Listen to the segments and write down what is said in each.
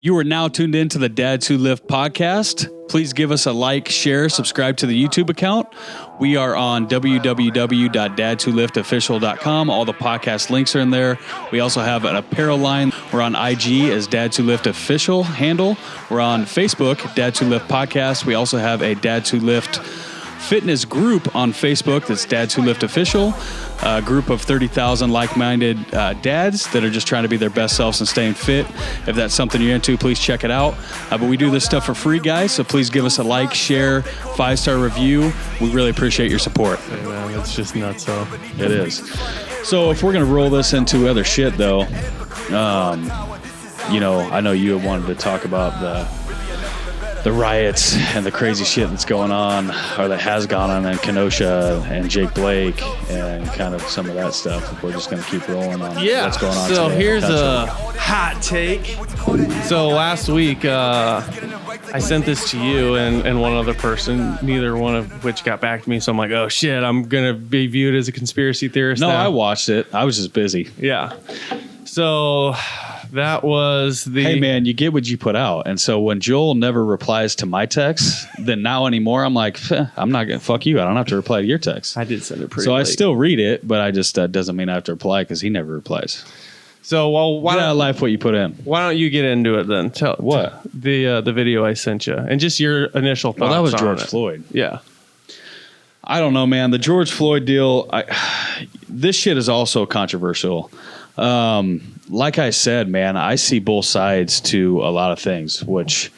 You are now tuned in to the Dads Who Lift podcast. Please give us a like, share, subscribe to the YouTube account. We are on www.dadswholiftofficial.com. All the podcast links are in there. We also have an apparel line. We're on IG as Dads Who Lift Official handle. We're on Facebook, Dads Who Lift Podcast. We also have a Dads Who Lift fitness group on Facebook that's Dads Who Lift Official, a group of 30,000 like-minded dads that are just trying to be their best selves and staying fit. If that's something you're into, please check it out. But we do this stuff for free, guys, so please give us a like, share, 5-star review. We really appreciate your support. Hey man, it's just nuts, though. It is. So if we're going to roll this into other shit, though, I know you wanted to talk about the riots and the crazy shit that's going on, or that has gone on in Kenosha and Jake Blake and kind of some of that stuff. We're just going to keep rolling on what's going on so today. Here's a hot take. So last week, I sent this to you and one other person, neither one of which got back to me. So I'm like, oh shit, I'm going to be viewed as a conspiracy theorist No, now. I watched it. I was just busy. Yeah. So that was the... Hey, man, you get what you put out. And so when Joel never replies to my text, then now anymore, I'm like, I'm not going to fuck you. I don't have to reply to your text. I did send it pretty So late. I still read it, but I just doesn't mean I have to reply because he never replies. So, well, Get out of life what you put in. why don't you get into it then? Tell What? The video I sent you and just your initial thoughts. Well, that was on George it. Floyd. Yeah. I don't know, man. The George Floyd deal, this shit is also controversial. Like I said, man, I see both sides to a lot of things, which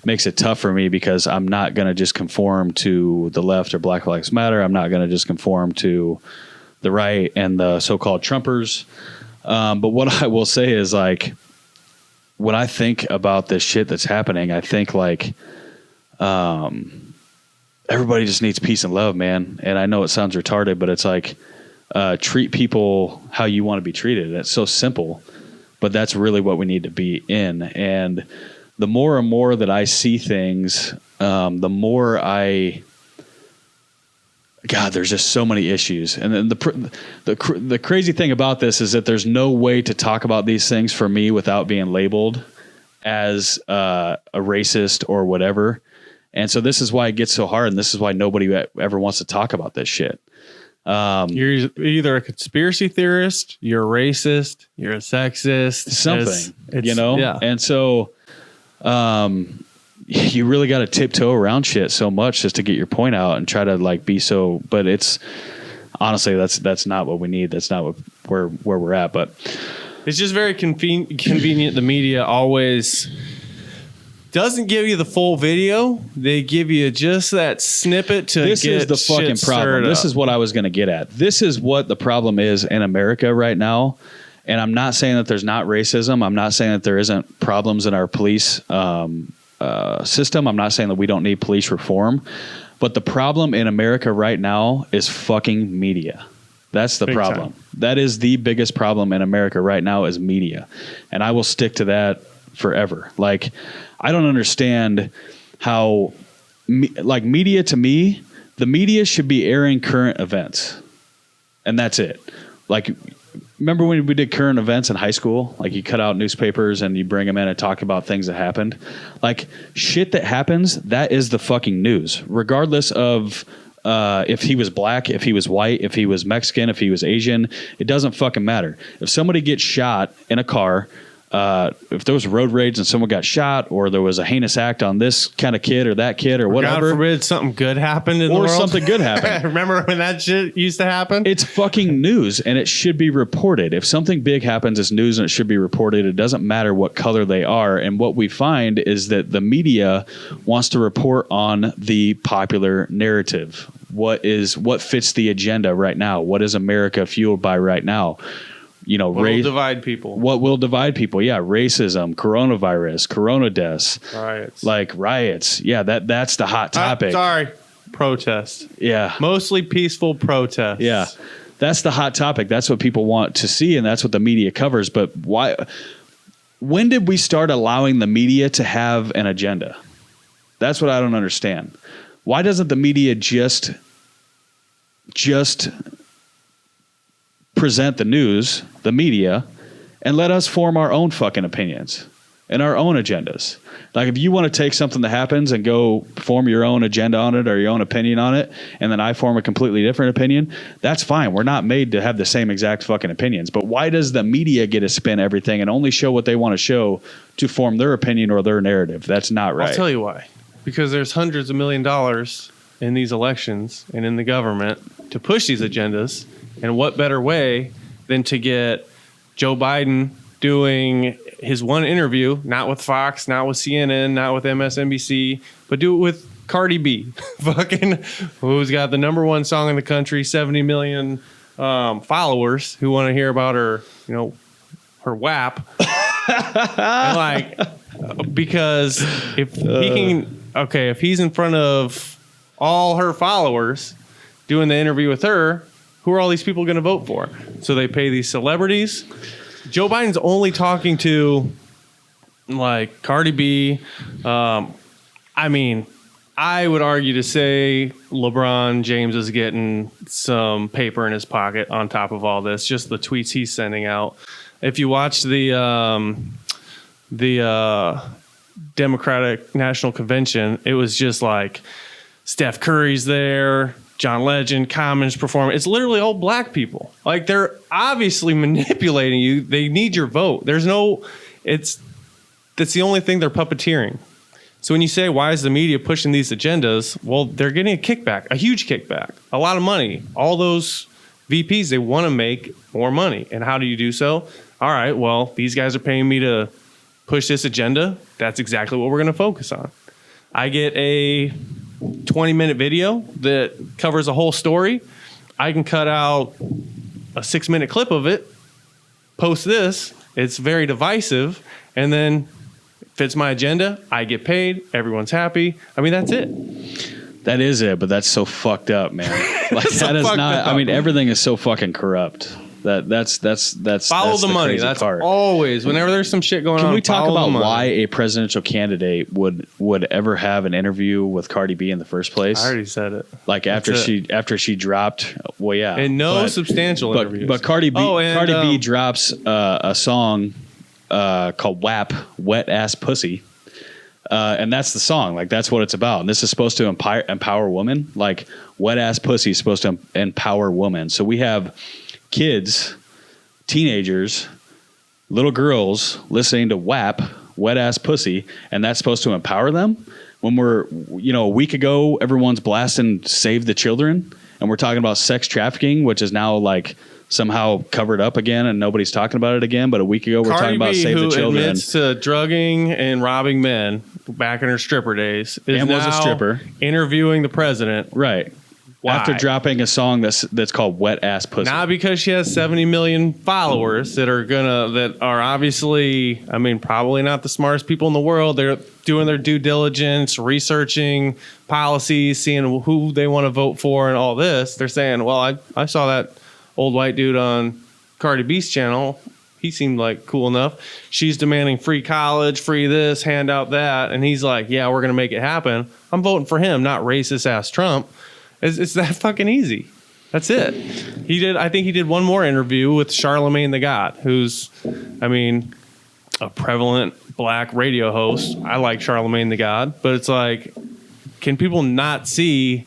makes it tough for me because I'm not going to just conform to the left or Black Lives Matter. I'm not going to just conform to the right and the so-called Trumpers. But what I will say is, like, when I think about this shit that's happening, I think like everybody just needs peace and love, man. And I know it sounds retarded, but it's like treat people how you want to be treated. It's so simple, but that's really what we need to be in. And the more and more that I see things, the more there's just so many issues. And then the crazy thing about this is that there's no way to talk about these things for me without being labeled as a racist or whatever. And so this is why it gets so hard, and this is why nobody ever wants to talk about this shit. You're either a conspiracy theorist, you're a racist, you're a sexist, something, Yeah. And so you really got to tiptoe around shit so much just to get your point out and try to like be so, but it's honestly, that's not what we need. That's not where we're at, but It's just very convenient. The media always doesn't give you the full video. They give you just that snippet to this get is the fucking problem. This is what I was going to get at. This is what the problem is in America right now. And I'm not saying that there's not racism. I'm not saying that there isn't problems in our police system. I'm not saying that we don't need police reform. But the problem in America right now is fucking media. That's the problem. That is the biggest problem in America right now is media. And I will stick to that forever. Like, I don't understand how, media to me, the media should be airing current events. And that's it. Like, remember when we did current events in high school? Like, you cut out newspapers and you bring them in and talk about things that happened. Like, shit that happens, that is the fucking news. Regardless of if he was black, if he was white, if he was Mexican, if he was Asian, it doesn't fucking matter. If somebody gets shot in a car, if there was road rage and someone got shot, or there was a heinous act on this kind of kid or that kid or whatever. God forbid something good happened in the world. Or something good happened. Remember when that shit used to happen? It's fucking news, and it should be reported. If something big happens, it's news and it should be reported. It doesn't matter what color they are. And what we find is that the media wants to report on the popular narrative. What fits the agenda right now? What is America fueled by right now? What will divide people? What will divide people? Yeah, racism, coronavirus, corona deaths, riots. Yeah, that's the hot topic. Protest. Yeah, mostly peaceful protests. Yeah, that's the hot topic. That's what people want to see, and that's what the media covers. But why? When did we start allowing the media to have an agenda? That's what I don't understand. Why doesn't the media just present the news, the media, and let us form our own fucking opinions? and our own agendas. Like if you want to take something that happens and go form your own agenda on it or your own opinion on it, and then I form a completely different opinion, that's fine. We're not made to have the same exact fucking opinions. But why does the media get to spin everything and only show what they want to show to form their opinion or their narrative? That's not right. I'll tell you why. Because there's hundreds of $1 million in these elections and in the government to push these agendas. And what better way than to get Joe Biden doing his one interview, not with Fox, not with CNN, not with MSNBC, but do it with Cardi B, fucking, who's got the #1 song in the country, 70 million followers who want to hear about her, you know, her WAP. And like, because if he can, okay, if he's in front of all her followers doing the interview with her, who are all these people going to vote for? So they pay these celebrities. Joe Biden's only talking to like Cardi B. I mean, I would argue to say LeBron James is getting some paper in his pocket on top of all this, just the tweets he's sending out. If you watch the Democratic National Convention, it was just like Steph Curry's there, John Legend, Common's performing. It's literally all black people. Like they're obviously manipulating you. They need your vote. That's the only thing they're puppeteering. So when you say, why is the media pushing these agendas? Well, they're getting a kickback, a huge kickback, a lot of money. All those VPs, they want to make more money. And how do you do so? All right, well, these guys are paying me to push this agenda. That's exactly what we're going to focus on. I get a 20-minute video that covers a whole story. I can cut out a 6-minute clip of it, post this. It's very divisive, and then fits my agenda. I get paid. Everyone's happy. I mean, that's it. That is it, but that's so fucked up, man. Like that is not. I mean, everything is so fucking corrupt. That's follow the money. That's part. Always whenever there's some shit going on. Can we talk about why a presidential candidate would ever have an interview with Cardi B in the first place? I already said it. Like after she dropped, well, yeah, and substantial interviews. But Cardi B drops a song called WAP, Wet Ass Pussy. And that's the song. Like that's what it's about. And this is supposed to empower women. Like wet ass pussy is supposed to empower women. So we have kids, teenagers, little girls listening to WAP, Wet Ass Pussy, and that's supposed to empower them. When we're, a week ago, everyone's blasting Save the Children, and we're talking about sex trafficking, which is now like somehow covered up again, and nobody's talking about it again. But a week ago, we're talking about Save the Children. Cardi B, who admits to drugging and robbing men back in her stripper days, is now was a stripper interviewing the president. Right. Why? After dropping a song that's called Wet Ass Pussy. Not because she has 70 million followers that are obviously, I mean, probably not the smartest people in the world. They're doing their due diligence, researching policies, seeing who they want to vote for and all this. They're saying, well, I saw that old white dude on Cardi B's channel. He seemed like cool enough. She's demanding free college, free this, hand out that. And he's like, yeah, we're going to make it happen. I'm voting for him, not racist ass Trump. It's that fucking easy. That's it. I think he did one more interview with Charlamagne the God, who's, I mean, a prevalent black radio host. I like Charlamagne the God, but it's like, can people not see,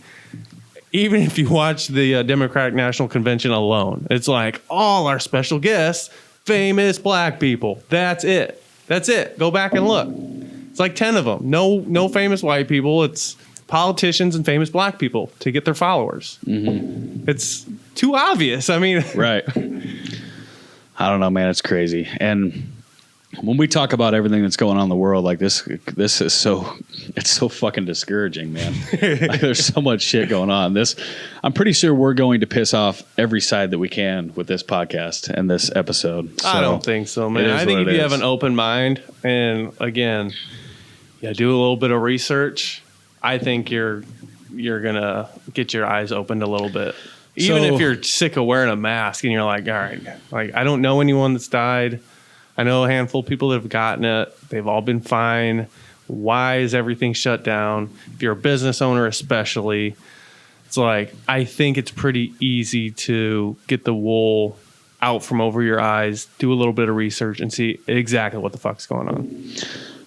even if you watch the Democratic National Convention alone, it's like all our special guests, famous black people. That's it. That's it. Go back and look. It's like 10 of them. No famous white people. It's politicians and famous black people to get their followers. Mm-hmm. It's too obvious. I mean, right. I don't know, man. It's crazy. And when we talk about everything that's going on in the world, like this is it's so fucking discouraging, man. Like, there's so much shit going on. I'm pretty sure we're going to piss off every side that we can with this podcast and this episode. So I don't think so, man. I think if you have an open mind and again, do a little bit of research, I think you're gonna get your eyes opened a little bit. Even if you're sick of wearing a mask and you're like, all right, like I don't know anyone that's died. I know a handful of people that have gotten it. They've all been fine. Why is everything shut down? If you're a business owner, especially, it's like I think it's pretty easy to get the wool out from over your eyes, do a little bit of research, and see exactly what the fuck's going on.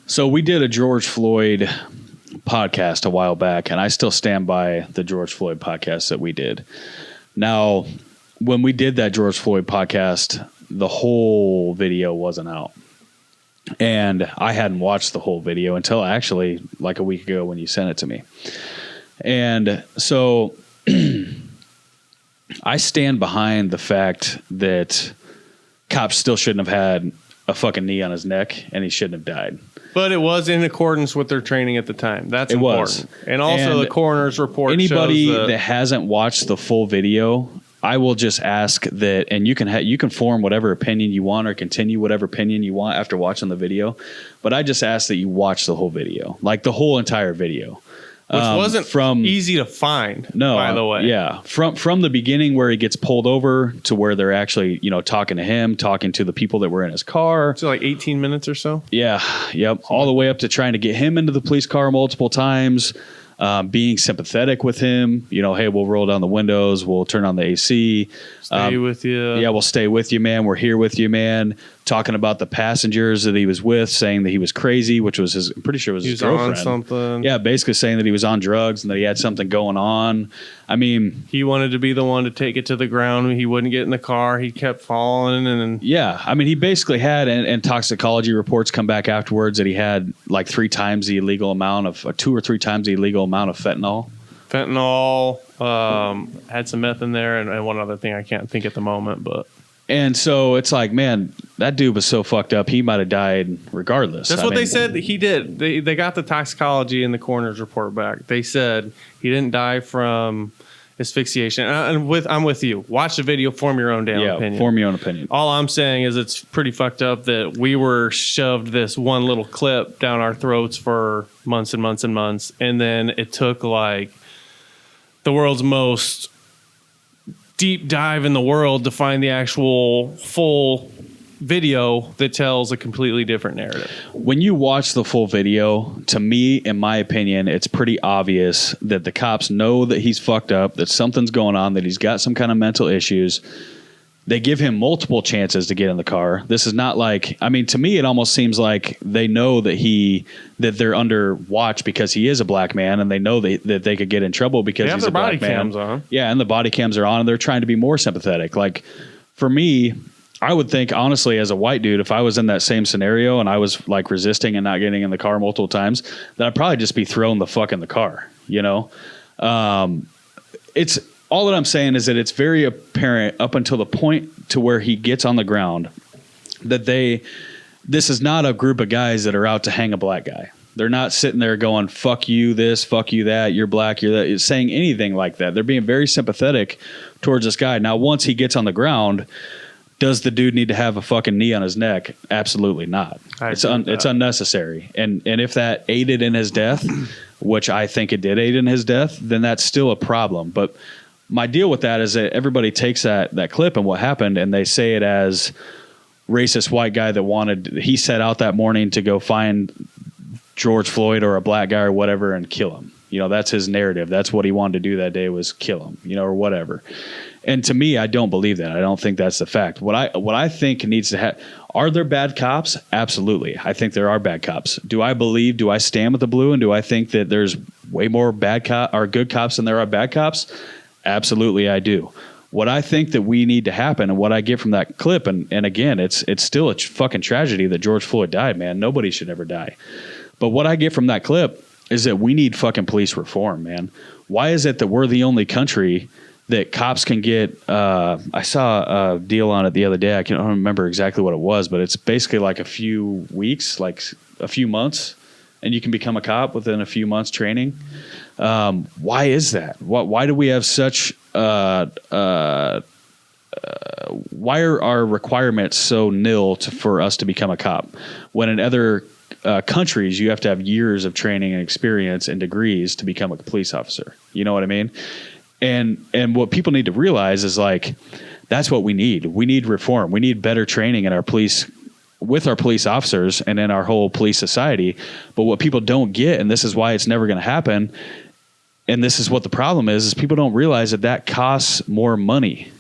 So we did a George Floyd podcast a while back, and I still stand by the George Floyd podcast that we did. Now, when we did that George Floyd podcast, the whole video wasn't out. And I hadn't watched the whole video until actually like a week ago when you sent it to me. And so I stand behind the fact that cops still shouldn't have had a fucking knee on his neck, and he shouldn't have died. But it was in accordance with their training at the time. That's important. And also the coroner's report anybody shows that hasn't watched the full video, I will just ask that, and you can form whatever opinion you want or continue whatever opinion you want after watching the video. But I just ask that you watch the whole video, like the whole entire video. Which wasn't easy to find, by the way. Yeah. From the beginning where he gets pulled over to where they're actually, talking to him, talking to the people that were in his car. So like 18 minutes or so? Yeah. Yep. All the way up to trying to get him into the police car multiple times, being sympathetic with him. Hey, we'll roll down the windows. We'll turn on the AC. Stay with you. Yeah, we'll stay with you, man. We're here with you, man. Talking about the passengers that he was with, saying that he was crazy, which was I'm pretty sure it was his girlfriend. On something. Yeah, basically saying that he was on drugs and that he had something going on. I mean, he wanted to be the one to take it to the ground. He wouldn't get in the car. He kept falling. Yeah, I mean, he basically had, and toxicology reports come back afterwards that he had like 2 or 3 times the illegal amount of fentanyl. Had some meth in there, and one other thing I can't think at the moment, and so it's like, man, that dude was so fucked up. He might have died regardless. That's what they said that he did. They got the toxicology and the coroner's report back. They said he didn't die from asphyxiation. I'm with you. Watch the video, form your own opinion. Form your own opinion. All I'm saying is it's pretty fucked up that we were shoved this one little clip down our throats for months and months and months, and then it took like the world's most deep dive in the world to find the actual full video that tells a completely different narrative. When you watch the full video, to me, in my opinion, it's pretty obvious that the cops know that he's fucked up, that something's going on, that he's got some kind of mental issues. They give him multiple chances to get in the car. This is not like, I mean, to me, it almost seems like they know that they're under watch because he is a black man, and they know that they could get in trouble because he's a black man. Body cams on. Yeah, and the body cams are on, and they're trying to be more sympathetic. Like, for me, I would think, honestly, as a white dude, if I was in that same scenario and I was like resisting and not getting in the car multiple times, then I'd probably just be throwing the fuck in the car, It's all that I'm saying is that it's very apparent up until the point to where he gets on the ground that this is not a group of guys that are out to hang a black guy. They're not sitting there going, fuck you this, fuck you that, you're black, you're that, saying anything like that. They're being very sympathetic towards this guy. Now, once he gets on the ground, does the dude need to have a fucking knee on his neck? Absolutely not. It's unnecessary. And if that aided in his death, which I think it did aid in his death, then that's still a problem. But my deal with that is that everybody takes that clip and what happened, and they say it as racist white guy he set out that morning to go find George Floyd or a black guy or whatever and kill him. That's his narrative. That's what he wanted to do that day, was kill him, or whatever. And to me, I don't believe that. I don't think that's the fact. What I think needs to happen, are there bad cops? Absolutely. I think there are bad cops. Do I stand with the blue, and do I think that there's way more good cops than there are bad cops? Absolutely, I do. What I think that we need to happen, and what I get from that clip, and again, it's still a fucking tragedy that George Floyd died, man. Nobody should ever die. But what I get from that clip is that we need fucking police reform, man. Why is it that we're the only country that cops can get? I saw a deal on it the other day. I don't remember exactly what it was, but it's basically like a few weeks, like a few months, and you can become a cop within a few months training. Why is that? Why do we have such? Why are our requirements so nil for us to become a cop? When in other countries, you have to have years of training and experience and degrees to become a police officer. You know what I mean? And what people need to realize is like, that's what we need. We need reform. We need better training in our police, with our police officers and in our whole police society. But what people don't get, and this is why it's never going to happen, and this is what the problem is people don't realize that costs more money.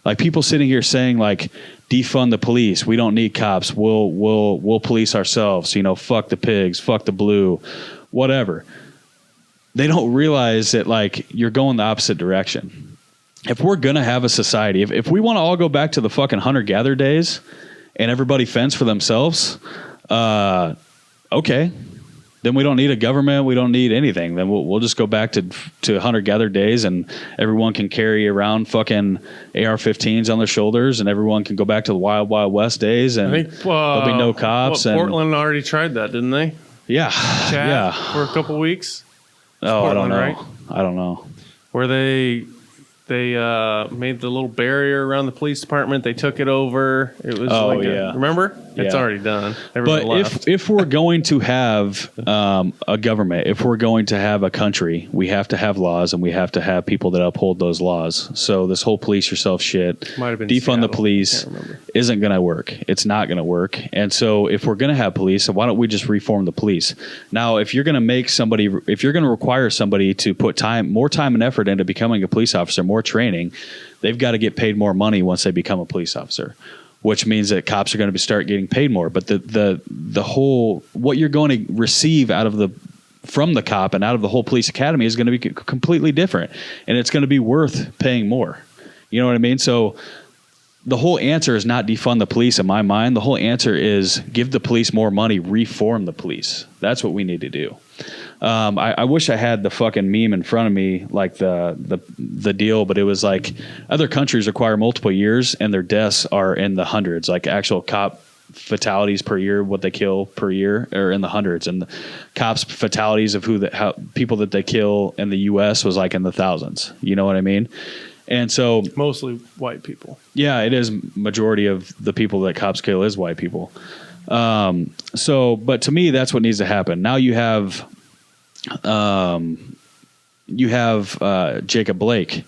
Like people sitting here saying like, defund the police. We don't need cops. We'll police ourselves. You know, fuck the pigs, fuck the blue, whatever. They don't realize that like you're going the opposite direction. If we're going to have a society, if we want to all go back to the fucking hunter-gatherer days and everybody fends for themselves, okay. Then we don't need a government. We don't need anything. Then we'll just go back to hunter-gatherer days, and everyone can carry around fucking AR-15s on their shoulders, and everyone can go back to the Wild Wild West days, and I think, there'll be no cops. Portland already tried that, didn't they? Yeah, Chat for a couple weeks. Oh, Portland, I don't know. right? I don't know. Where they made the little barrier around the police department. They took it over. It was remember? It's already done. Everybody but left. if we're going to have a government, if we're going to have a country, we have to have laws, and we have to have people that uphold those laws. So this whole police yourself shit, Might have been defund Seattle. the police, isn't going to work. It's not going to work. And so if we're going to have police, why don't we just reform the police? Now, if you're going to require somebody to put more time and effort into becoming a police officer, more training, they've got to get paid more money once they become a police officer, which means that cops are going to start getting paid more. But the whole, what you're going to receive from the cop and out of the whole police academy is going to be completely different, and it's going to be worth paying more. You know what I mean? So the whole answer is not defund the police in my mind. The whole answer is give the police more money, reform the police. That's what we need to do. I wish I had the fucking meme in front of me, like the deal, but it was like other countries require multiple years and their deaths are in the hundreds, like actual cop fatalities per year, what they kill per year are in the hundreds, and the cops fatalities of how people that they kill in the US was like in the thousands. You know what I mean? And so mostly white people. Yeah, it is. Majority of the people that cops kill is white people. But to me, that's what needs to happen. Now you have Jacob Blake.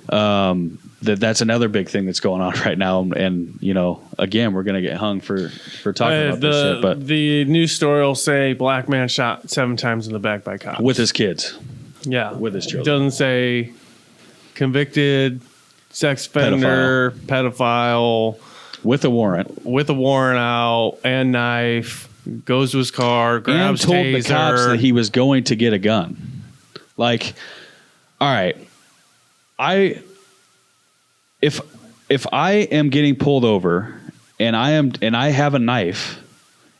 That's another big thing that's going on right now. And, you know, again, we're going to get hung for talking about this shit. But the news story will say black man shot 7 times in the back by cops. With his kids. Yeah. With his children. It doesn't say convicted sex offender, pedophile. With a warrant out and knife. Goes to his car, grabs and told taser. the cops that he was going to get a gun. Like, all right, if I am getting pulled over and I have a knife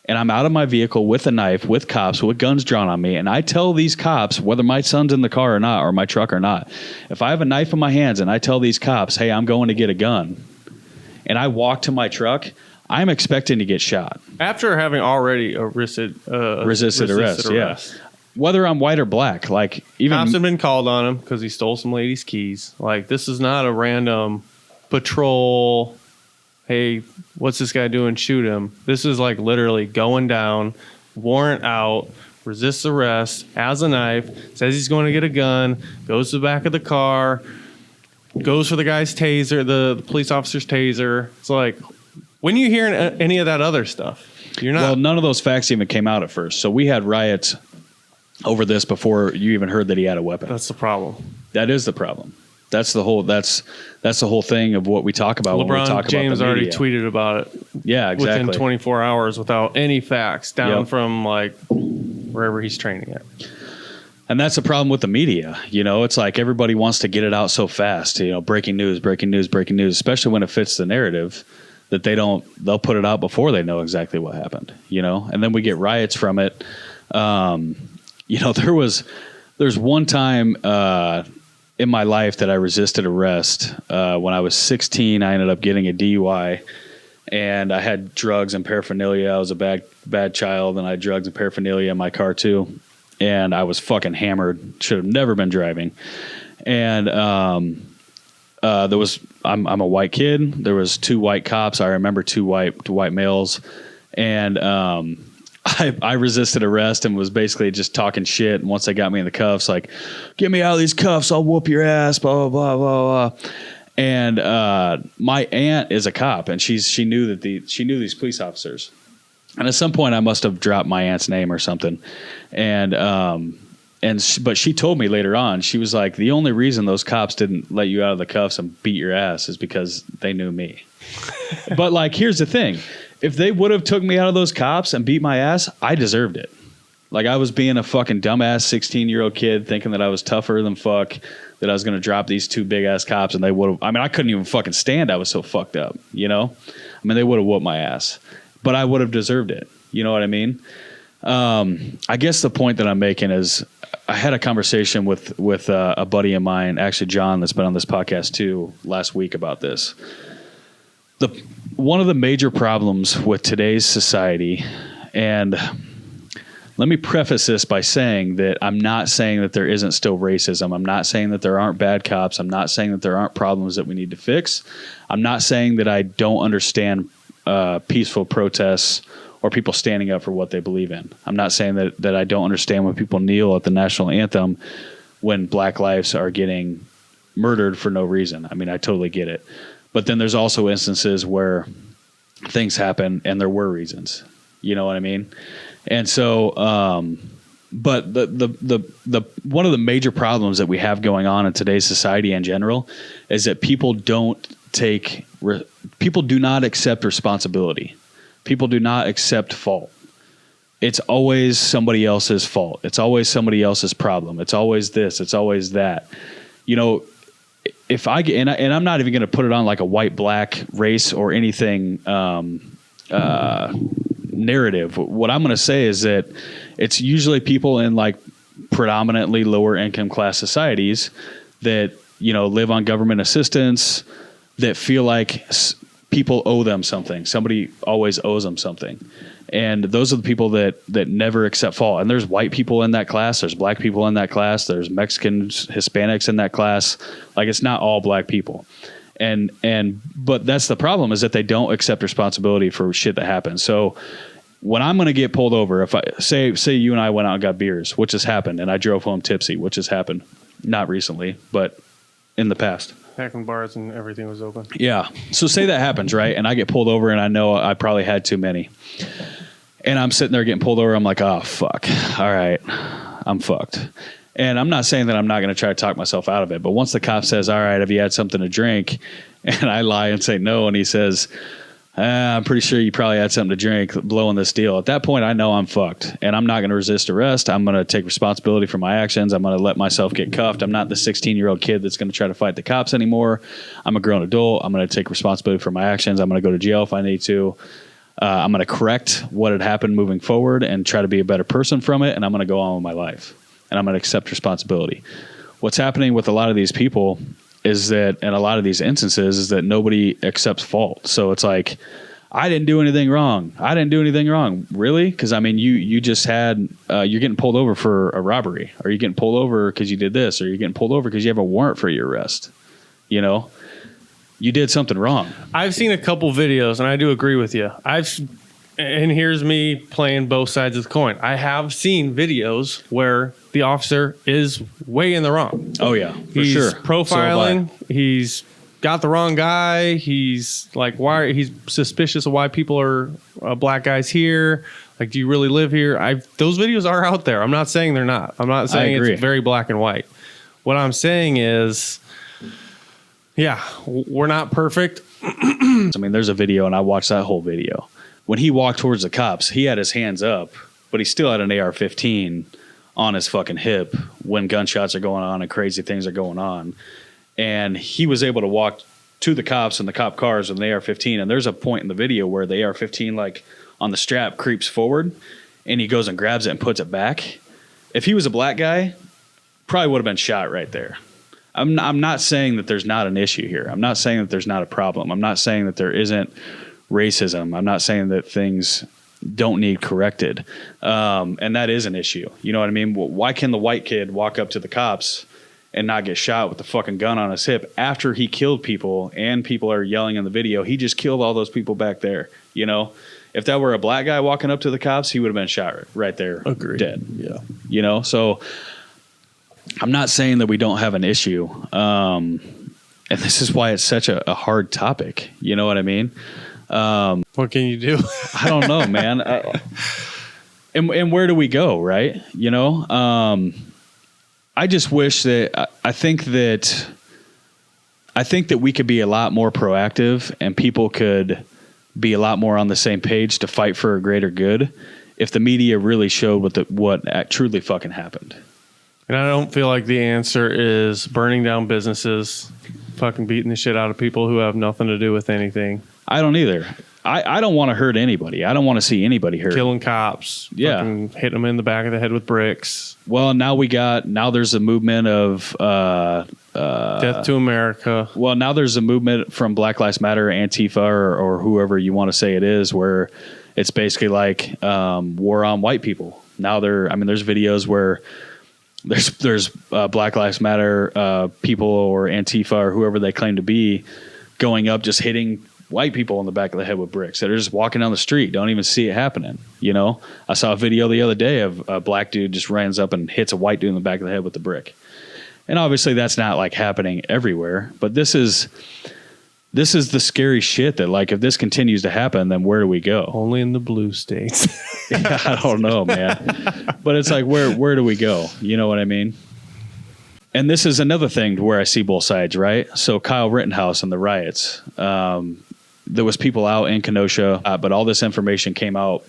and I'm out of my vehicle with a knife, with cops, with guns drawn on me, and I tell these cops whether my son's in the car or not, or my truck or not, if I have a knife in my hands and I tell these cops, hey, I'm going to get a gun, and I walk to my truck, I'm expecting to get shot. After having already resisted arrest. Yeah. Whether I'm white or black, like even cops have been called on him because he stole some lady's keys. Like, this is not a random patrol. Hey, what's this guy doing? Shoot him. This is like literally going down, warrant out, resists arrest, has a knife, says he's going to get a gun, goes to the back of the car, goes for the guy's taser, the police officer's taser. It's like, when you hear any of that other stuff, you're not. Well, none of those facts even came out at first. So we had riots over this before you even heard that he had a weapon. That's the problem. That is the problem. That's the whole. That's the whole thing of what we talk about. LeBron when we talk James about the already media. tweeted about it. Yeah, exactly. Within 24 hours, without any facts, down from like wherever he's training at. And that's the problem with the media. You know, it's like everybody wants to get it out so fast. You know, breaking news, especially when it fits the narrative. That they'll put it out before they know exactly what happened, you know, and then we get riots from it. You know, there's one time in my life that I resisted arrest. When I was 16, I ended up getting a DUI, and I had drugs and paraphernalia. I was a bad child, and I had drugs and paraphernalia in my car too, and I was fucking hammered. Should have never been driving, and I'm a white kid. There was 2 white cops. I remember 2 white males, and I resisted arrest and was basically just talking shit. And once they got me in the cuffs, like, get me out of these cuffs, I'll whoop your ass, blah blah blah blah blah. And my aunt is a cop, and she knew these police officers. And at some point, I must have dropped my aunt's name or something, and but she told me later on, she was like, the only reason those cops didn't let you out of the cuffs and beat your ass is because they knew me. But like, here's the thing. If they would have took me out of those cops and beat my ass, I deserved it. Like, I was being a fucking dumbass 16-year-old kid thinking that I was tougher than fuck, that I was going to drop these two big ass cops, and they would have, I mean, I couldn't even fucking stand. I was so fucked up, you know? I mean, they would have whooped my ass, but I would have deserved it. You know what I mean? I guess the point that I'm making is I had a conversation with a buddy of mine, actually John, that's been on this podcast too, last week about this. One of the major problems with today's society, and let me preface this by saying that I'm not saying that there isn't still racism. I'm not saying that there aren't bad cops. I'm not saying that there aren't problems that we need to fix. I'm not saying that I don't understand peaceful protests or people standing up for what they believe in. I'm not saying that I don't understand when people kneel at the national anthem when black lives are getting murdered for no reason. I mean, I totally get it. But then there's also instances where things happen and there were reasons. You know what I mean? And so, but the one of the major problems that we have going on in today's society in general is that people do not accept responsibility. People do not accept fault. It's always somebody else's fault. It's always somebody else's problem. It's always this. It's always that. You know, if I get, and I'm not even going to put it on like a white, black race or anything narrative. What I'm going to say is that it's usually people in like predominantly lower income class societies that, you know, live on government assistance, that feel like people owe them something. Somebody always owes them something. And those are the people that never accept fault. And there's white people in that class. There's black people in that class. There's Mexicans, Hispanics in that class. Like, it's not all black people. But that's the problem, is that they don't accept responsibility for shit that happens. So when I'm going to get pulled over, if I say you and I went out and got beers, which has happened, and I drove home tipsy, which has happened, not recently, but in the past. Back when bars and everything was open. Yeah. So say that happens, right? And I get pulled over and I know I probably had too many. And I'm sitting there getting pulled over. I'm like, oh, fuck. All right. I'm fucked. And I'm not saying that I'm not going to try to talk myself out of it. But once the cop says, all right, have you had something to drink? And I lie and say no. And he says, I'm pretty sure you probably had something to drink, blowing this deal. At that point, I know I'm fucked. And I'm not going to resist arrest. I'm going to take responsibility for my actions. I'm going to let myself get cuffed. I'm not the 16-year-old kid that's going to try to fight the cops anymore. I'm a grown adult. I'm going to take responsibility for my actions. I'm going to go to jail if I need to. I'm going to correct what had happened moving forward and try to be a better person from it. And I'm going to go on with my life. And I'm going to accept responsibility. What's happening with a lot of these people is that, in a lot of these instances, is that nobody accepts fault. So it's like, I didn't do anything wrong. I didn't do anything wrong. Really? Because, I mean, you just had, you're getting pulled over for a robbery. Or you're getting pulled over because you did this. Or you're getting pulled over because you have a warrant for your arrest. You know? You did something wrong. I've seen a couple videos, and I do agree with you. And here's me playing both sides of the coin. I have seen videos where the officer is way in the wrong. Oh, yeah, for he's sure. Profiling. So he's got the wrong guy. He's like, he's suspicious of why people are black guys here. Like, do you really live here? Those videos are out there. I'm not saying they're not. I'm not saying it's very black and white. What I'm saying is, yeah, we're not perfect. I mean, there's a video, and I watched that whole video. When he walked towards the cops, he had his hands up, but he still had an AR-15 on his fucking hip when gunshots are going on and crazy things are going on. And he was able to walk to the cops and the cop cars with an AR-15. And there's a point in the video where the AR-15, like on the strap, creeps forward, and he goes and grabs it and puts it back. If he was a black guy, probably would have been shot right there. I'm not saying that there's not an issue here. I'm not saying that there's not a problem. I'm not saying that there isn't racism. I'm not saying that things don't need corrected. And that is an issue. You know what I mean? Why can the white kid walk up to the cops and not get shot with the fucking gun on his hip after he killed people and people are yelling in the video, he just killed all those people back there? You know, if that were a black guy walking up to the cops, he would have been shot right there. Agreed. Dead. Yeah. You know, so I'm not saying that we don't have an issue. And this is why it's such a hard topic. You know what I mean? What can you do? I don't know, man. And where do we go, right? You know, I just wish that I think that we could be a lot more proactive and people could be a lot more on the same page to fight for a greater good if the media really showed what truly fucking happened. And I don't feel like the answer is burning down businesses, fucking beating the shit out of people who have nothing to do with anything. I don't either. I don't want to hurt anybody. I don't want to see anybody hurt. Killing cops. Yeah. Fucking hitting them in the back of the head with bricks. Well, now there's a movement of Death to America. Well, now there's a movement from Black Lives Matter, Antifa, or whoever you want to say it is, where it's basically like war on white people. Now there's videos where there's Black Lives Matter people or Antifa or whoever they claim to be going up just hitting white people in the back of the head with bricks that are just walking down the street, don't even see it happening. You know, I saw a video the other day of a black dude just runs up and hits a white dude in the back of the head with the brick. And obviously that's not like happening everywhere, but this is the scary shit that like, if this continues to happen, then where do we go? Only in the blue states. Yeah, I don't know, man. But it's like, where do we go? You know what I mean? And this is another thing where I see both sides, right? So Kyle Rittenhouse and the riots, there was people out in Kenosha, but all this information came out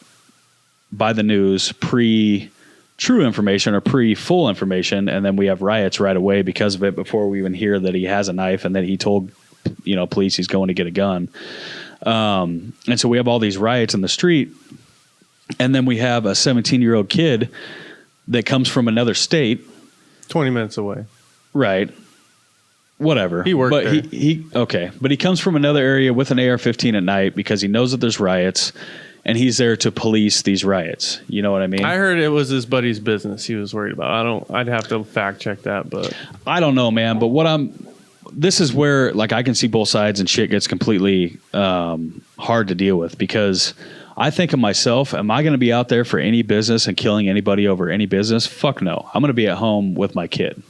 by the news pre-true information or pre-full information, and then we have riots right away because of it before we even hear that he has a knife and that he told police he's going to get a gun. And so we have all these riots in the street, and then we have a 17-year-old kid that comes from another state. 20 minutes away. Right. Whatever. He worked there. But he comes from another area with an AR-15 at night because he knows that there's riots, and he's there to police these riots. You know what I mean? I heard it was his buddy's business he was worried about. I'd have to fact check that, but I don't know, man. But this is where like I can see both sides and shit gets completely hard to deal with, because I think of myself, am I going to be out there for any business and killing anybody over any business? Fuck no. I'm going to be at home with my kid.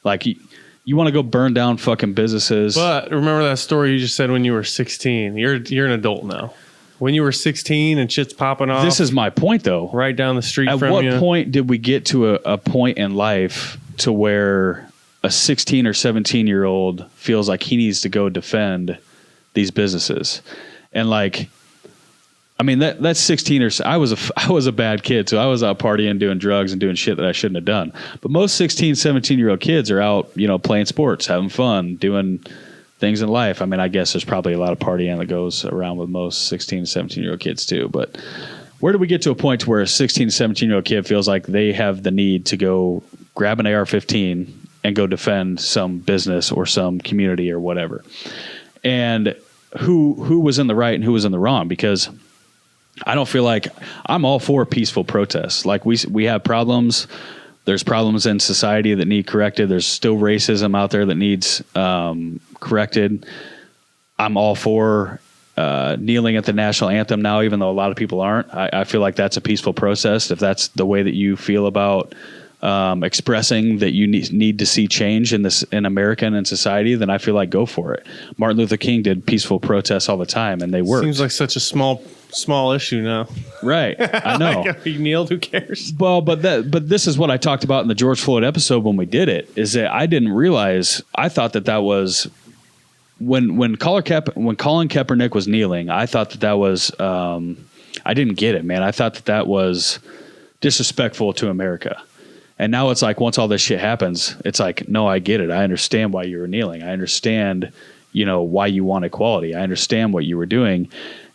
Like, you want to go burn down fucking businesses. But remember that story you just said when you were 16. You're an adult now. When you were 16 and shit's popping off. This is my point, though. Right down the street from you. At what point did we get to a point in life to where a 16 or 17-year-old feels like he needs to go defend these businesses? And like, I mean, that's 16 or so. I was a bad kid, so I was out partying, doing drugs, and doing shit that I shouldn't have done. But most 16, 17-year-old kids are out, playing sports, having fun, doing things in life. I mean, I guess there's probably a lot of partying that goes around with most 16, 17-year-old kids too. But where do we get to a point where a 16, 17-year-old kid feels like they have the need to go grab an AR-15 and go defend some business or some community or whatever? And who was in the right and who was in the wrong? Because I don't feel like I'm all for peaceful protests. Like we have problems. There's problems in society that need corrected. There's still racism out there that needs corrected. I'm all for kneeling at the national anthem now, even though a lot of people aren't. I feel like that's a peaceful protest. If that's the way that you feel about expressing that you need to see change in America and in society, then I feel like go for it. Martin Luther King did peaceful protests all the time, and they worked. Seems like such a small issue now. Right. I know. Like, if he kneeled, who cares? Well, but this is what I talked about in the George Floyd episode when we did it, is that I didn't realize, I thought that was when Colin Kaepernick was kneeling, I thought that was I didn't get it, man. I thought that was disrespectful to America. And now it's like, once all this shit happens, it's like, no, I get it. I understand why you were kneeling. I understand, why you want equality. I understand what you were doing.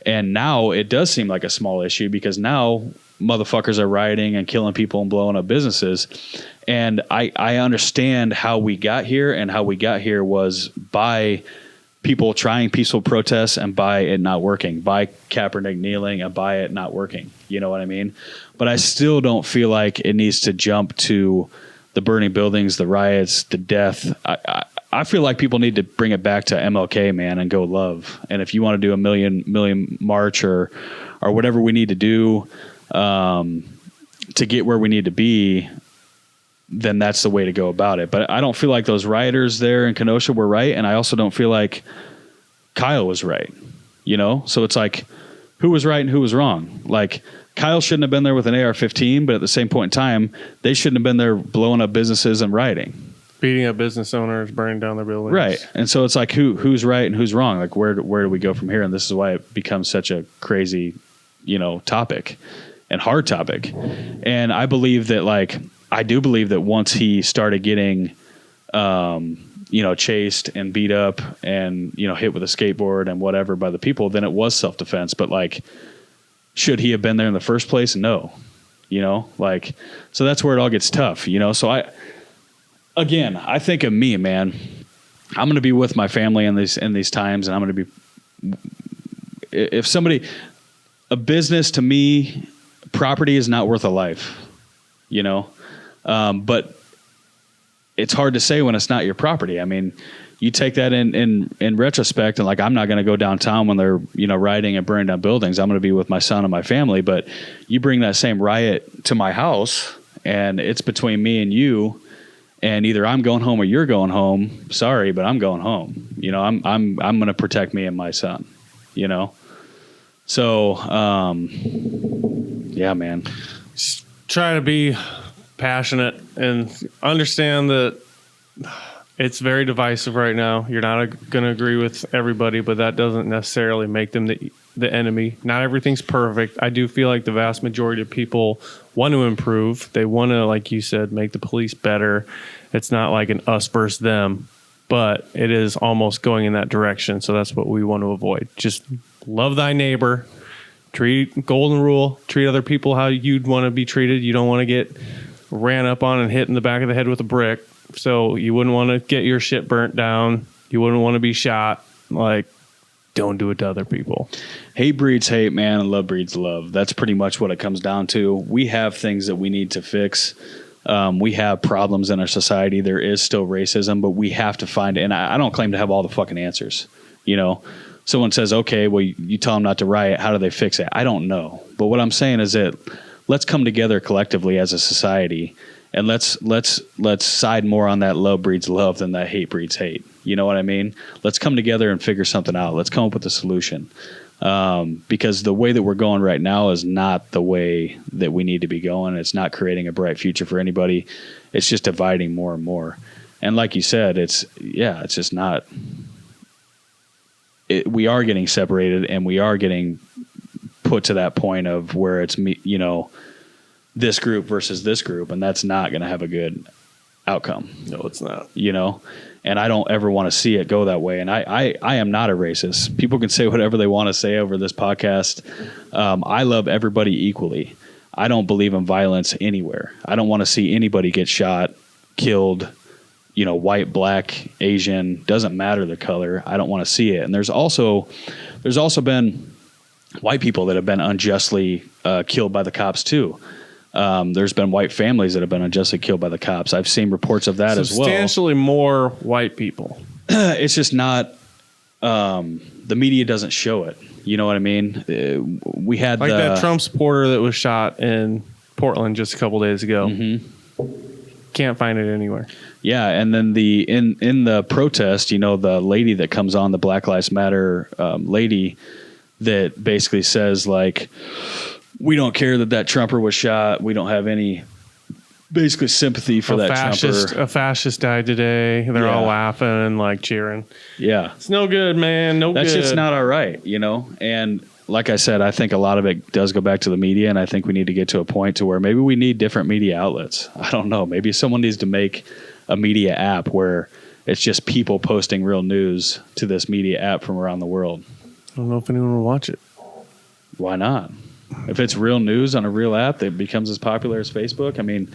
And now it does seem like a small issue, because now motherfuckers are rioting and killing people and blowing up businesses. And I understand how we got here, and how we got here was by people trying peaceful protests and by it not working, by Kaepernick kneeling and by it not working. You know what I mean? But I still don't feel like it needs to jump to the burning buildings, the riots, the death. I feel like people need to bring it back to MLK, man, and go love. And if you want to do a million march or whatever we need to do to get where we need to be, then that's the way to go about it. But I don't feel like those rioters there in Kenosha were right, and I also don't feel like Kyle was right. So it's like, who was right and who was wrong? Like, Kyle shouldn't have been there with an AR-15, but at the same point in time, they shouldn't have been there blowing up businesses and rioting. Beating up business owners, burning down their buildings. Right. And so it's like, who's right and who's wrong? Like, where do we go from here? And this is why it becomes such a crazy, topic and hard topic. And I believe that, I do believe that once he started getting, chased and beat up and, hit with a skateboard and whatever by the people, then it was self-defense. But should he have been there in the first place? No, so that's where it all gets tough, So I think of me, man, I'm going to be with my family in these times, and I'm going to be, a business to me, property is not worth a life, but it's hard to say when it's not your property. I mean, you take that in retrospect, and I'm not going to go downtown when they're, rioting and burning down buildings. I'm going to be with my son and my family, but you bring that same riot to my house and it's between me and you, and either I'm going home or you're going home. Sorry, but I'm going home. I'm going to protect me and my son, So, yeah, man. Just try to be passionate and understand that it's very divisive right now. You're not going to agree with everybody, but that doesn't necessarily make them the enemy. Not everything's perfect. I do feel like the vast majority of people want to improve. They want to, like you said, make the police better. It's not like an us versus them, but it is almost going in that direction. So that's what we want to avoid. Just love thy neighbor. Golden rule. Treat other people how you'd want to be treated. You don't want to get ran up on and hit in the back of the head with a brick. So you wouldn't want to get your shit burnt down. You wouldn't want to be shot. Don't do it to other people. Hate breeds hate, man, and love breeds love. That's pretty much what it comes down to. We have things that we need to fix. We have problems in our society. There is still racism, but we have to find it. And I don't claim to have all the fucking answers. Someone says, okay, well, you tell them not to riot. How do they fix it? I don't know. But what I'm saying is that let's come together collectively as a society, and let's side more on that love breeds love than that hate breeds hate. You know what I mean? Let's come together and figure something out. Let's come up with a solution. Because the way that we're going right now is not the way that we need to be going. It's not creating a bright future for anybody. It's just dividing more and more. And like you said, it's just not. We are getting separated, and we are getting put to that point of where it's this group versus this group, and that's not going to have a good outcome. No, it's not. And I don't ever want to see it go that way. And I am not a racist. People can say whatever they want to say over this podcast. I love everybody equally. I don't believe in violence anywhere. I don't want to see anybody get shot, killed, white, black, Asian, doesn't matter the color. I don't want to see it. And there's also been white people that have been unjustly killed by the cops too. There's been white families that have been unjustly killed by the cops. I've seen reports of that as well. Substantially more white people. It's just not. The media doesn't show it. You know what I mean? We had that Trump supporter that was shot in Portland just a couple days ago. Mm-hmm. Can't find it anywhere. Yeah, and then in the protest, the lady that comes on, the Black Lives Matter lady, that basically says we don't care that Trumper was shot. We don't have any basically sympathy for that Trumper. A fascist died today. They're all laughing and cheering. Yeah. It's no good, man. That's just not all right, And like I said, I think a lot of it does go back to the media, and I think we need to get to a point to where maybe we need different media outlets. I don't know. Maybe someone needs to make a media app where it's just people posting real news to this media app from around the world. I don't know if anyone will watch it. Why not? If it's real news on a real app that becomes as popular as Facebook, I mean,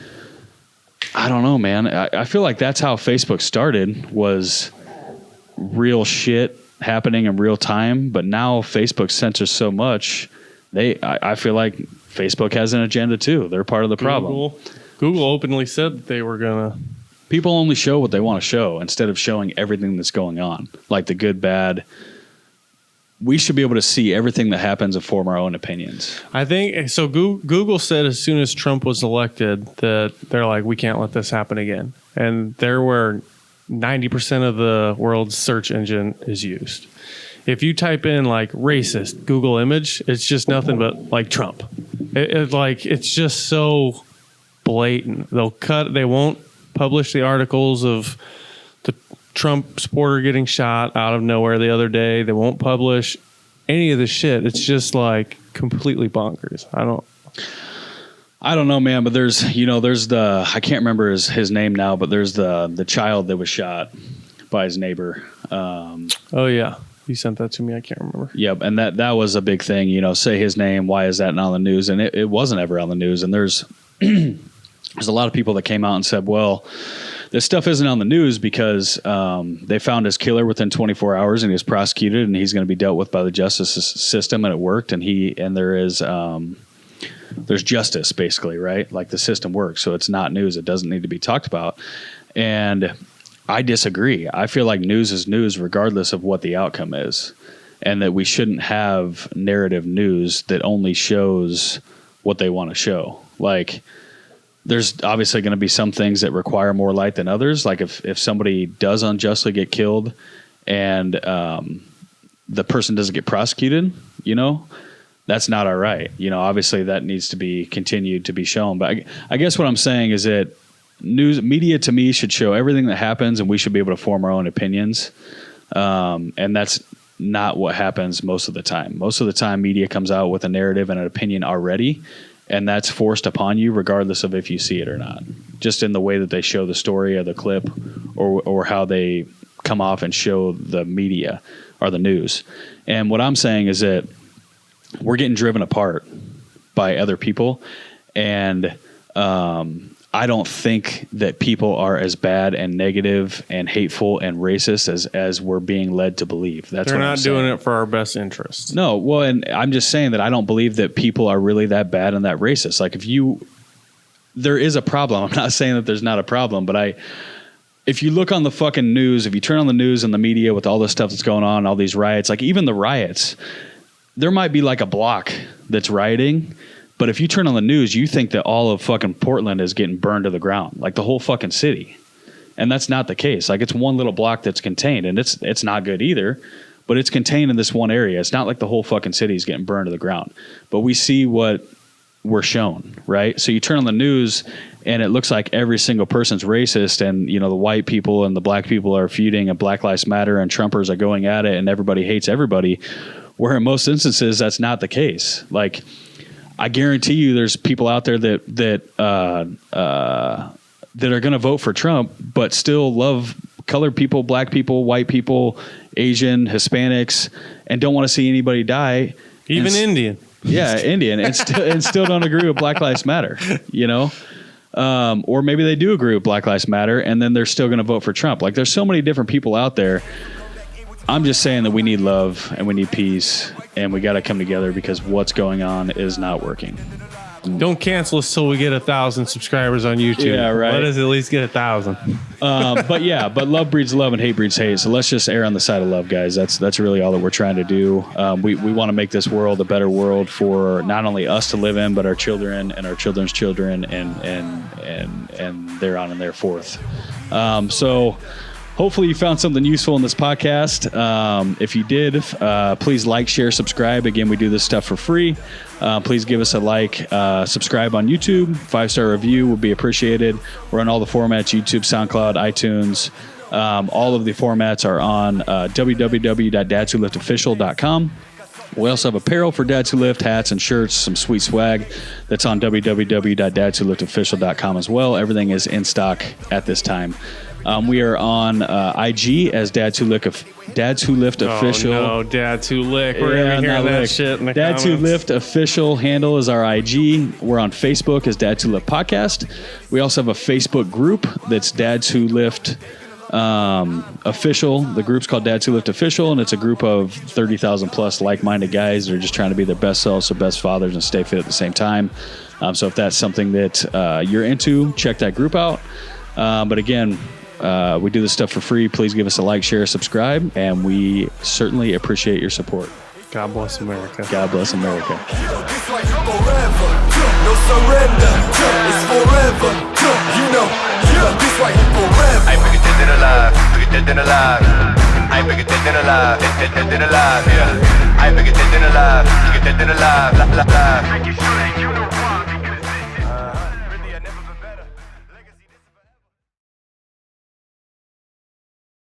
I don't know, man. I feel like that's how Facebook started, was real shit happening in real time. But now Facebook censors so much. I feel like Facebook has an agenda too. They're part of the problem. Google openly said that they were gonna. People only show what they want to show instead of showing everything that's going on, like the good, bad. We should be able to see everything that happens and form our own opinions. I think so. Google said as soon as Trump was elected that they're like, we can't let this happen again. And there were 90% of the world's search engine is used. If you type in racist Google image, it's just nothing but Trump. It's just so blatant. They won't publish the articles of the Trump supporter getting shot out of nowhere the other day. They won't publish any of the shit. It's just like completely bonkers. I don't know, man, but there's the, I can't remember his name now, but there's the child that was shot by his neighbor. Oh yeah. You sent that to me. I can't remember. Yep. And that was a big thing, say his name. Why is that not on the news? And it wasn't ever on the news. And there's a lot of people that came out and said, well, this stuff isn't on the news because they found his killer within 24 hours and he was prosecuted and he's going to be dealt with by the justice system, and it worked. And there's justice, basically, right? Like, the system works. So it's not news. It doesn't need to be talked about. And I disagree. I feel like news is news regardless of what the outcome is, and that we shouldn't have narrative news that only shows what they want to show. Like, there's obviously going to be some things that require more light than others. Like if somebody does unjustly get killed and the person doesn't get prosecuted, that's not all right. Obviously that needs to be continued to be shown. But I guess what I'm saying is that media to me should show everything that happens, and we should be able to form our own opinions. And that's not what happens most of the time. Most of the time, media comes out with a narrative and an opinion already, and that's forced upon you regardless of if you see it or not, just in the way that they show the story or the clip, or how they come off and show the media or the news. And what I'm saying is that we're getting driven apart by other people, and I don't think that people are as bad and negative and hateful and racist as we're being led to believe. They're not doing it for our best interests. No, well, and I'm just saying that I don't believe that people are really that bad and that racist. Like, there is a problem. I'm not saying that there's not a problem, but if you look on the fucking news, if you turn on the news and the media with all this stuff that's going on, all these riots, like even the riots, there might be like a block that's rioting. But if you turn on the news, you think that all of fucking Portland is getting burned to the ground, like the whole fucking city. And that's not the case. Like, it's one little block that's contained, and it's not good either, but it's contained in this one area. It's not like the whole fucking city is getting burned to the ground. But we see what we're shown, right? So you turn on the news, and it looks like every single person's racist, and the white people and the black people are feuding, and Black Lives Matter and Trumpers are going at it, and everybody hates everybody. Where in most instances, that's not the case. Like, I guarantee you there's people out there that are going to vote for Trump, but still love colored people, black people, white people, Asian, Hispanics, and don't want to see anybody die. Even Indian. Yeah, Indian, and still don't agree with Black Lives Matter, or maybe they do agree with Black Lives Matter, and then they're still going to vote for Trump. Like, there's so many different people out there. I'm just saying that we need love and we need peace, and we got to come together because what's going on is not working. Don't cancel us till we get 1,000 subscribers on YouTube. Yeah, right. Let us at least get 1,000. But love breeds love and hate breeds hate. So let's just err on the side of love, guys. That's really all that we're trying to do. We want to make this world a better world for not only us to live in, but our children and our children's children and their on and their forth. So hopefully you found something useful in this podcast. If you did, please like, share, subscribe. Again, we do this stuff for free. Please give us a like, subscribe on YouTube. 5-star review would be appreciated. We're on all the formats: YouTube, SoundCloud, iTunes. All of the formats are on www.dadswholiftofficial.com. We also have apparel for Dads Who Lift, hats and shirts, some sweet swag that's on www.dadswholiftofficial.com as well. Everything is in stock at this time. We are on IG as Dads Who Lift Official. Oh, no, Dads Who Lick. We're going to hear that shit in the Dads comments. Who Lift Official handle is our IG. We're on Facebook as Dads Who Lift Podcast. We also have a Facebook group that's Dads Who Lift Official. The group's called Dads Who Lift Official, and it's a group of 30,000 plus like-minded guys that are just trying to be their best selves, their best fathers, and stay fit at the same time. So if that's something that you're into, check that group out. But again, we do this stuff for free. Please give us a like, share, subscribe, and we certainly appreciate your support. God bless America. God bless America. It's like forever, no surrender. It's forever, this like forever. I ain't bigger dead than alive, bigger dead than alive. I ain't bigger than alive, than alive, yeah. I ain't bigger than alive, bigger than alive, live. Making sure that you know